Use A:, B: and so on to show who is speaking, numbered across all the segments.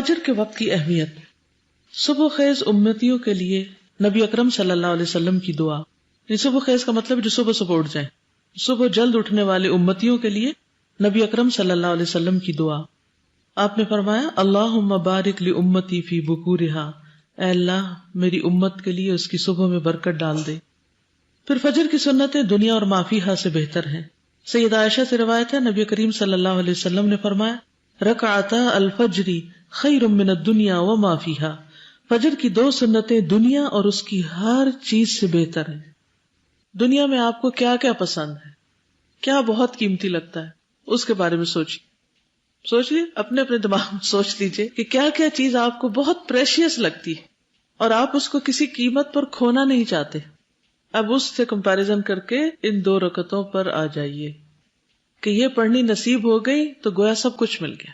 A: فجر کے وقت کی اہمیت. صبح خیز امتیوں کے لیے نبی اکرم صلی اللہ علیہ وسلم کی دعا. یہ صبح خیز کا مطلب جو صبح صبح اٹھ جائیں. صبح جلد اٹھنے والے امتیوں کے لیے نبی اکرم صلی اللہ علیہ وسلم کی دعا. آپ نے فرمایا اللہم بارک لامتی فی بکورہا، اے اللہ میری امت کے لیے اس کی صبح میں برکت ڈال دے. پھر فجر کی سنتیں دنیا اور ما فیہا سے بہتر ہیں. سیدہ عائشہ سے روایت ہے نبی کریم صلی اللہ علیہ وسلم نے فرمایا رکعتا الفجر خیر من الدنیا وما فیہا، فجر کی 2 سنتیں دنیا اور اس کی ہر چیز سے بہتر ہیں. دنیا میں آپ کو کیا کیا پسند ہے، کیا بہت قیمتی لگتا ہے، اس کے بارے میں سوچیے، اپنے دماغ میں سوچ لیجئے کہ کیا کیا چیز آپ کو بہت پریشیس لگتی ہے اور آپ اس کو کسی قیمت پر کھونا نہیں چاہتے. اب اس سے کمپیریزن کر کے ان 2 رکعتوں پر آ جائیے کہ یہ پڑھنی نصیب ہو گئی تو گویا سب کچھ مل گیا.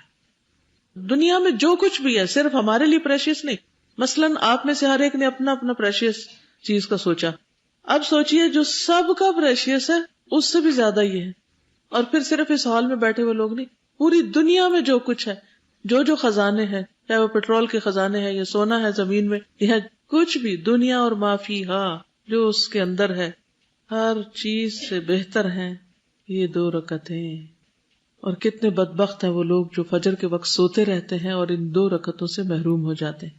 A: دنیا میں جو کچھ بھی ہے صرف ہمارے لیے پریشیس نہیں. مثلاً آپ میں سے ہر ایک نے اپنا اپنا پریشیس چیز کا سوچا. اب سوچئے جو سب کا پریشیس ہے اس سے بھی زیادہ یہ ہے. اور پھر صرف اس ہال میں بیٹھے ہوئے لوگ نہیں، پوری دنیا میں جو کچھ ہے، جو خزانے ہیں، چاہے وہ پیٹرول کے خزانے ہیں یا سونا ہے زمین میں یا کچھ بھی، دنیا اور ما فیہا جو اس کے اندر ہے، ہر چیز سے بہتر ہیں یہ 2 رکعتیں. اور کتنے بدبخت ہیں وہ لوگ جو فجر کے وقت سوتے رہتے ہیں اور ان 2 رکعتوں سے محروم ہو جاتے ہیں.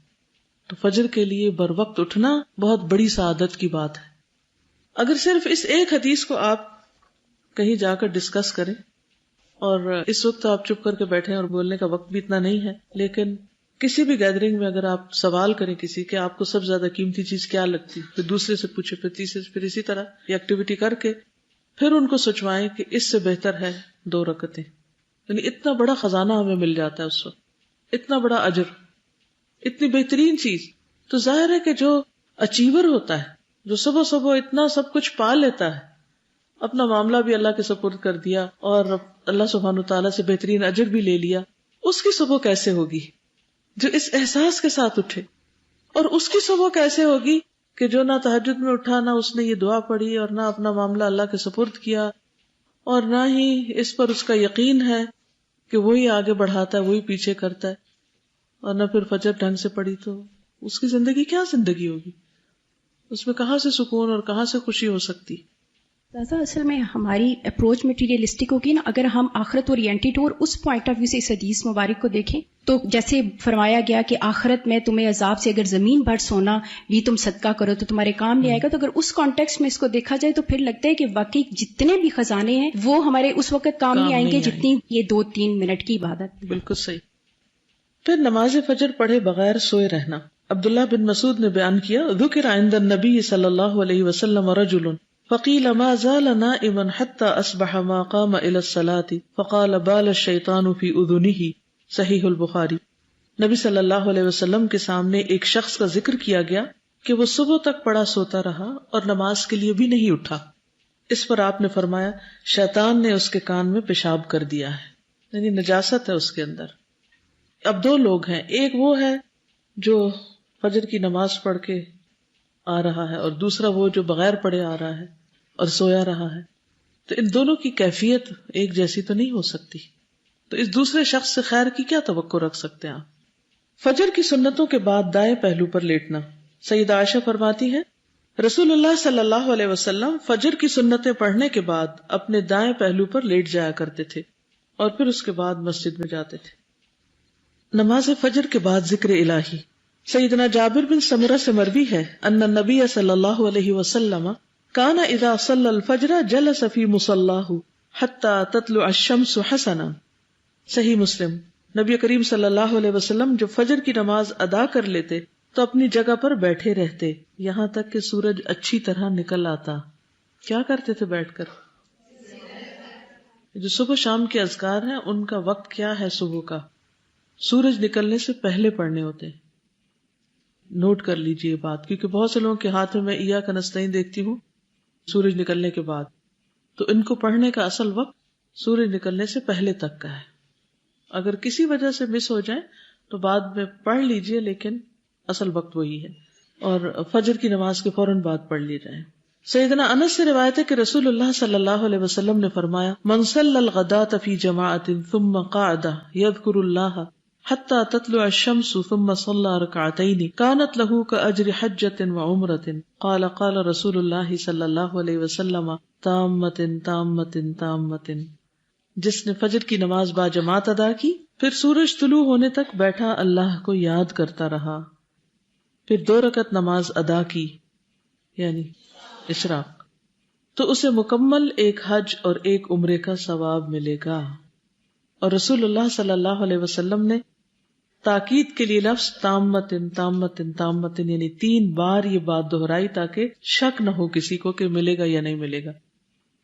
A: تو فجر کے لیے بر وقت اٹھنا بہت بڑی سعادت کی بات ہے. اگر صرف اس ایک حدیث کو آپ کہیں جا کر ڈسکس کریں، اور اس وقت آپ چپ کر کے بیٹھے اور بولنے کا وقت بھی اتنا نہیں ہے، لیکن کسی بھی گیدرنگ میں اگر آپ سوال کریں کسی کہ آپ کو سب سے زیادہ قیمتی چیز کیا لگتی، پھر دوسرے سے پوچھے، پھر تیسرے سے، پھر اسی طرح یہ ایکٹیویٹی کر کے پھر ان کو سوچوائیں کہ اس سے بہتر ہے 2 رکعتیں. یعنی اتنا بڑا خزانہ ہمیں مل جاتا ہے اس وقت، اتنا بڑا اجر، اتنی بہترین چیز. تو ظاہر ہے کہ جو اچیور ہوتا ہے، جو صبح صبح اتنا سب کچھ پا لیتا ہے، اپنا معاملہ بھی اللہ کے سپرد کر دیا اور اللہ سبحانہ وتعالیٰ سے بہترین اجر بھی لے لیا، اس کی صبح کیسے ہوگی جو اس احساس کے ساتھ اٹھے؟ اور اس کی صبح کیسے ہوگی کہ جو نہ تہجد میں اٹھا، نہ اس نے یہ دعا پڑھی اور نہ اپنا معاملہ اللہ کے سپرد کیا، اور نہ ہی اس پر اس کا یقین ہے کہ وہی آگے بڑھاتا ہے، وہی پیچھے کرتا ہے، اور نہ پھر فجر ڈھنگ سے پڑھی، تو اس کی زندگی کیا زندگی ہوگی؟ اس میں کہاں سے سکون اور کہاں سے خوشی ہو سکتی؟
B: اصل میں ہماری اپروچ مٹیریلسٹک ہوگی نا. اگر ہم آخرت اورینٹڈ اور اس پوائنٹ آف ویو سے اس حدیث مبارک کو دیکھیں تو جیسے فرمایا گیا کہ آخرت میں تمہیں عذاب سے اگر زمین بھر سونا بھی تم صدقہ کرو تو تمہارے کام نہیں آئے گا. تو اگر اس کانٹیکسٹ میں اس کو دیکھا جائے تو پھر لگتا ہے کہ واقعی جتنے بھی خزانے ہیں وہ ہمارے اس وقت کام نہیں آئیں گے جتنی یہ 2-3 منٹ کی عبادت.
A: بالکل صحیح. پھر نماز فجر پڑھے بغیر سوئے رہنا. عبداللہ بن مسعود نے بیان کیا ذکر عند النبی صلی اللہ علیہ وسلم رجل فقیل ما زال نائما حتى اصبح ما قام الى الصلاة فقال بال الشیطان فی اذنه. صحیح البخاری. نبی صلی اللہ علیہ وسلم کے سامنے ایک شخص کا ذکر کیا گیا کہ وہ صبح تک پڑا سوتا رہا اور نماز کے لیے بھی نہیں اٹھا. اس پر آپ نے فرمایا شیطان نے اس کے کان میں پیشاب کر دیا ہے، یعنی نجاست ہے اس کے اندر. اب 2 لوگ ہیں، ایک وہ ہے جو فجر کی نماز پڑھ کے آ رہا ہے اور دوسرا وہ جو بغیر پڑھے آ رہا ہے اور سویا رہا ہے. تو ان دونوں کی کیفیت ایک جیسی تو نہیں ہو سکتی. تو اس دوسرے شخص سے خیر کی کیا توقع رکھ سکتے ہیں آپ؟ فجر کی سنتوں کے بعد دائیں پہلو پر لیٹنا. سیدہ عائشہ فرماتی ہے رسول اللہ صلی اللہ علیہ وسلم فجر کی سنتیں پڑھنے کے بعد اپنے دائیں پہلو پر لیٹ جایا کرتے تھے اور پھر اس کے بعد مسجد میں جاتے تھے. نماز فجر کے بعد ذکر الہی. سیدنا جابر بن سمرہ سے مروی ہے ان النبی صلی اللہ علیہ وسلم کان اذا صلی الفجر جلس فی مصلاہ حتی تطلع الشمس حسنا. صحیح مسلم. نبی کریم صلی اللہ علیہ وسلم جو فجر کی نماز ادا کر لیتے تو اپنی جگہ پر بیٹھے رہتے یہاں تک کہ سورج اچھی طرح نکل آتا. کیا کرتے تھے بیٹھ کر؟ جو صبح شام کے اذکار ہیں ان کا وقت کیا ہے؟ صبح کا سورج نکلنے سے پہلے پڑھنے ہوتے. نوٹ کر لیجئے بات، کیونکہ بہت سے لوگوں کے ہاتھ میں ایاک نستعین دیکھتی ہوں سورج نکلنے کے بعد. تو ان کو پڑھنے کا اصل وقت سورج نکلنے سے پہلے تک کا ہے. اگر کسی وجہ سے مس ہو جائے تو بعد میں پڑھ لیجئے، لیکن اصل وقت وہی ہے، اور فجر کی نماز کے فوراً بعد پڑھ لی جائے. سیدنا انس سے روایت ہے کہ رسول اللہ صلی اللہ علیہ وسلم نے فرمایا من صلی الغداۃ فی جماعۃ ثم قعد یذکر اللہ حتى تطلع الشمس ثم صلى ركعتين كانت له كأجر حجة وعمرة قال قال رسول الله صلى الله عليه وسلم تامة تامة تامة. جس نے فجر کی نماز با جماعت ادا کی پھر سورج طلوع ہونے تک بیٹھا اللہ کو یاد کرتا رہا، پھر 2 رکعت نماز ادا کی یعنی اشراق، تو اسے مکمل ایک حج اور ایک عمرے کا ثواب ملے گا. اور رسول اللہ صلی اللہ علیہ وسلم نے تاکید کے لیے لفظ تامتن تامتن تامتن یعنی 3 بار یہ بات دہرائی تاکہ شک نہ ہو کسی کو کہ ملے گا یا نہیں ملے گا.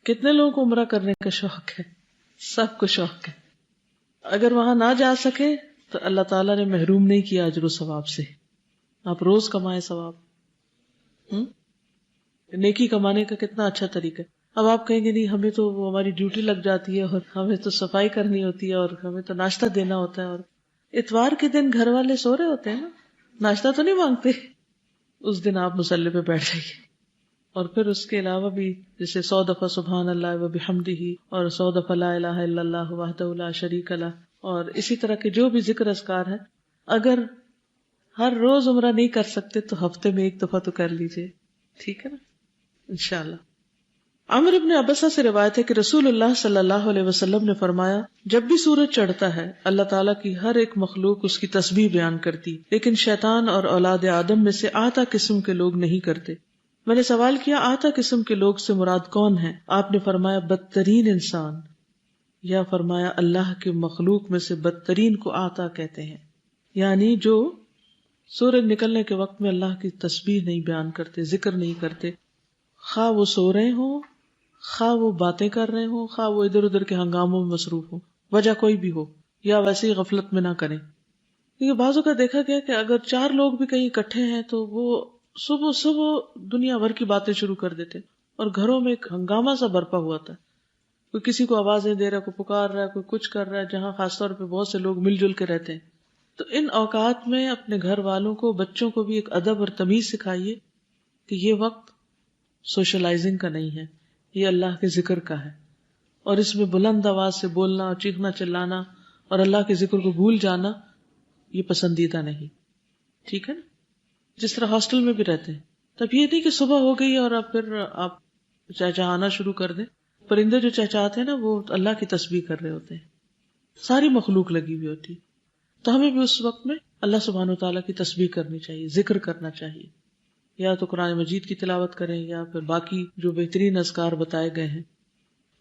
A: کتنے لوگوں کو عمرہ کرنے کا شوق ہے؟ سب کو شوق ہے. اگر وہاں نہ جا سکے تو اللہ تعالیٰ نے محروم نہیں کیا اجر و ثواب سے. آپ روز کمائیں ثواب. نیکی کمانے کا کتنا اچھا طریقہ ہے. اب آپ کہیں گے نہیں ہمیں تو وہ ہماری ڈیوٹی لگ جاتی ہے اور ہمیں تو صفائی کرنی ہوتی ہے اور ہمیں تو ناشتہ دینا ہوتا ہے، اور اتوار کے دن گھر والے سو رہے ہوتے ہیں نا، ناشتہ تو نہیں مانگتے. اس دن آپ مصلی پہ بیٹھ جائیے. اور پھر اس کے علاوہ بھی جیسے 100 دفعہ سبحان اللہ و بحمدہ اور 100 دفعہ لا الہ الا اللہ وحدہ لا شریک لہ، اور اسی طرح کے جو بھی ذکر اذکار ہے. اگر ہر روز عمرہ نہیں کر سکتے تو ہفتے میں 1 دفعہ تو کر لیجئے، ٹھیک ہے نا، انشاءاللہ. عمرو بن عبسہ سے روایت ہے کہ رسول اللہ صلی اللہ علیہ وسلم نے فرمایا جب بھی سورج چڑھتا ہے اللہ تعالیٰ کی ہر ایک مخلوق اس کی تسبیح بیان کرتی، لیکن شیطان اور اولاد آدم میں سے آتا قسم کے لوگ نہیں کرتے. میں نے سوال کیا آتا قسم کے لوگ سے مراد کون ہیں؟ آپ نے فرمایا بدترین انسان، یا فرمایا اللہ کے مخلوق میں سے بدترین کو آتا کہتے ہیں، یعنی جو سورج نکلنے کے وقت میں اللہ کی تسبیح نہیں بیان کرتے، ذکر نہیں کرتے، خواہ وہ سو رہے ہوں، خواہ وہ باتیں کر رہے ہوں، خواہ وہ ادھر ادھر کے ہنگاموں میں مصروف ہوں، وجہ کوئی بھی ہو، یا ویسے ہی غفلت میں نہ کریں. کیونکہ بعضوں کا دیکھا گیا کہ اگر 4 لوگ بھی کہیں اکٹھے ہیں تو وہ صبح صبح دنیا بھر کی باتیں شروع کر دیتے اور گھروں میں ایک ہنگامہ سا برپا ہوا تھا. کوئی کسی کو آوازیں دے رہا ہے، کوئی پکار رہا ہے، کوئی کچھ کر رہا ہے، جہاں خاص طور پہ بہت سے لوگ مل جل کے رہتے ہیں. تو ان اوقات میں اپنے گھر والوں کو، بچوں کو بھی ایک ادب اور تمیز سکھائیے کہ یہ وقت سوشلائزنگ کا نہیں ہے، یہ اللہ کے ذکر کا ہے، اور اس میں بلند آواز سے بولنا اور چیخنا چلانا اور اللہ کے ذکر کو بھول جانا یہ پسندیدہ نہیں. ٹھیک ہے نا؟ جس طرح ہاسٹل میں بھی رہتے ہیں، تب یہ نہیں کہ صبح ہو گئی اور اب پھر آپ چہچہانا شروع کر دیں. پرندے جو چہچہاتے ہیں نا وہ اللہ کی تسبیح کر رہے ہوتے ہیں، ساری مخلوق لگی ہوئی ہوتی. تو ہمیں بھی اس وقت میں اللہ سبحانہ و تعالیٰ کی تسبیح کرنی چاہیے، ذکر کرنا چاہیے، یا تو قرآن مجید کی تلاوت کریں یا پھر باقی جو بہترین اذکار بتائے گئے ہیں.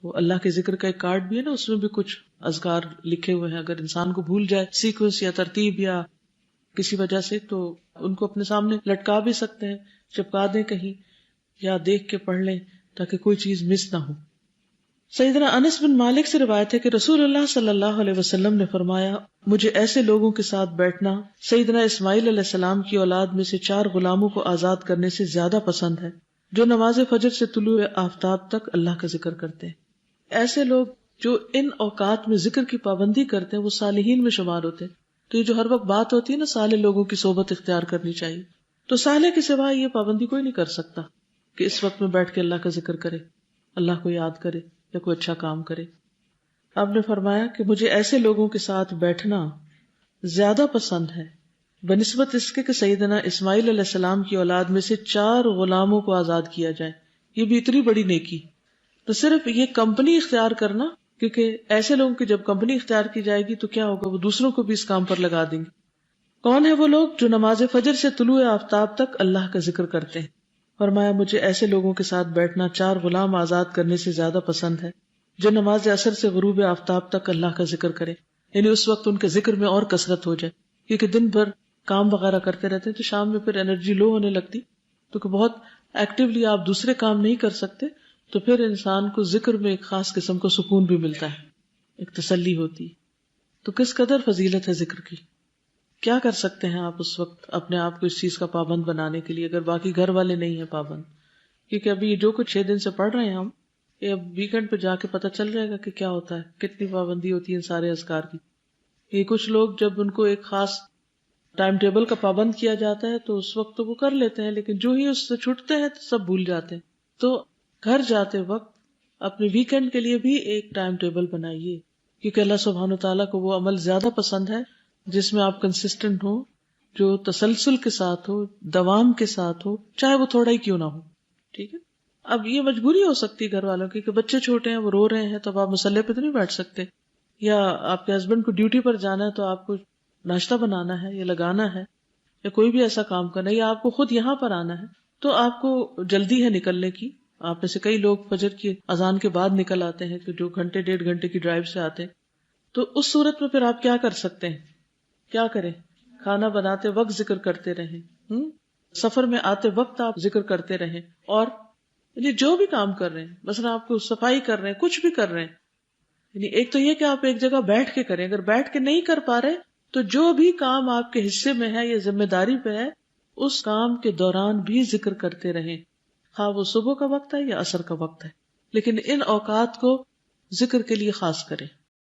A: وہ اللہ کے ذکر کا ایک کارڈ بھی ہے نا، اس میں بھی کچھ اذکار لکھے ہوئے ہیں. اگر انسان کو بھول جائے سیکوینس یا ترتیب یا کسی وجہ سے تو ان کو اپنے سامنے لٹکا بھی سکتے ہیں، چپکا دیں کہیں یا دیکھ کے پڑھ لیں تاکہ کوئی چیز مس نہ ہو. سیدنا انس بن مالک سے روایت ہے کہ رسول اللہ صلی اللہ علیہ وسلم نے فرمایا مجھے ایسے لوگوں کے ساتھ بیٹھنا سیدنا اسماعیل علیہ السلام کی اولاد میں سے 4 غلاموں کو آزاد کرنے سے زیادہ پسند ہے جو نماز فجر سے طلوع آفتاب تک اللہ کا ذکر کرتے ہیں. ایسے لوگ جو ان اوقات میں ذکر کی پابندی کرتے ہیں وہ صالحین میں شمار ہوتے ہیں. تو یہ جو ہر وقت بات ہوتی ہے نا صالح لوگوں کی صحبت اختیار کرنی چاہیے، تو صالح کے سوا یہ پابندی کوئی نہیں کر سکتا کہ اس وقت میں بیٹھ کے اللہ کا ذکر کرے، اللہ کو یاد کرے یا کوئی اچھا کام کرے. آپ نے فرمایا کہ مجھے ایسے لوگوں کے ساتھ بیٹھنا زیادہ پسند ہے بنسبت اس کے کہ سیدنا اسماعیل علیہ السلام کی اولاد میں سے 4 غلاموں کو آزاد کیا جائے. یہ بھی اتنی بڑی نیکی. تو صرف یہ کمپنی اختیار کرنا، کیونکہ ایسے لوگوں کی جب کمپنی اختیار کی جائے گی تو کیا ہوگا، وہ دوسروں کو بھی اس کام پر لگا دیں گے. کون ہے وہ لوگ جو نماز فجر سے طلوع آفتاب تک اللہ کا ذکر کرتے ہیں؟ فرمایا مجھے ایسے لوگوں کے ساتھ بیٹھنا 4 غلام آزاد کرنے سے زیادہ پسند ہے جو نماز عصر سے غروب آفتاب تک اللہ کا ذکر کرے، یعنی اس وقت ان کے ذکر میں اور کثرت ہو جائے. کیونکہ دن بھر کام وغیرہ کرتے رہتے ہیں تو شام میں پھر انرجی لو ہونے لگتی، تو بہت ایکٹیولی آپ دوسرے کام نہیں کر سکتے، تو پھر انسان کو ذکر میں ایک خاص قسم کو سکون بھی ملتا ہے، ایک تسلی ہوتی. تو کس قدر فضیلت ہے ذکر کی. کیا کر سکتے ہیں آپ اس وقت اپنے آپ کو اس چیز کا پابند بنانے کے لیے اگر باقی گھر والے نہیں ہیں پابند؟ کیونکہ ابھی یہ جو کچھ 6 دن سے پڑھ رہے ہیں ہم، یہ اب ویکنڈ پہ جا کے پتہ چل جائے گا کہ کیا ہوتا ہے، کتنی پابندی ہوتی ہے ان سارے اذکار کی. یہ کچھ لوگ جب ان کو ایک خاص ٹائم ٹیبل کا پابند کیا جاتا ہے تو اس وقت تو وہ کر لیتے ہیں، لیکن جو ہی اس سے چھوٹتے ہیں تو سب بھول جاتے ہیں. تو گھر جاتے وقت اپنے ویکنڈ کے لیے بھی ایک ٹائم ٹیبل بنائیے، کیونکہ اللہ سبحانہ تعالیٰ کو وہ عمل زیادہ پسند ہے جس میں آپ کنسسٹنٹ ہو، جو تسلسل کے ساتھ ہو، دوام کے ساتھ ہو، چاہے وہ تھوڑا ہی کیوں نہ ہو. ٹھیک ہے. اب یہ مجبوری ہو سکتی ہے گھر والوں کی کہ بچے چھوٹے ہیں، وہ رو رہے ہیں، تو اب آپ مسلح پہ تو نہیں بیٹھ سکتے، یا آپ کے ہسبینڈ کو ڈیوٹی پر جانا ہے تو آپ کو ناشتہ بنانا ہے یا لگانا ہے یا کوئی بھی ایسا کام کرنا ہے، یا آپ کو خود یہاں پر آنا ہے، تو آپ کو جلدی ہے نکلنے کی. آپ میں سے کئی لوگ فجر کی اذان کے بعد نکل آتے ہیں، کہ جو گھنٹے ڈیڑھ گھنٹے کی ڈرائیو سے آتے ہیں. تو اس صورت میں پھر آپ کیا کر سکتے ہیں؟ کیا کریں؟ کھانا بناتے وقت ذکر کرتے رہیں، سفر میں آتے وقت آپ ذکر کرتے رہیں، اور یعنی جو بھی کام کر رہے ہیں، مثلا آپ کو صفائی کر رہے ہیں، کچھ بھی کر رہے ہیں، یعنی ایک تو یہ کہ آپ ایک جگہ بیٹھ کے کریں. اگر بیٹھ کے نہیں کر پا رہے تو جو بھی کام آپ کے حصے میں ہے یا ذمہ داری پہ ہے، اس کام کے دوران بھی ذکر کرتے رہیں، خواہ وہ صبح کا وقت ہے یا عصر کا وقت ہے، لیکن ان اوقات کو ذکر کے لیے خاص کریں.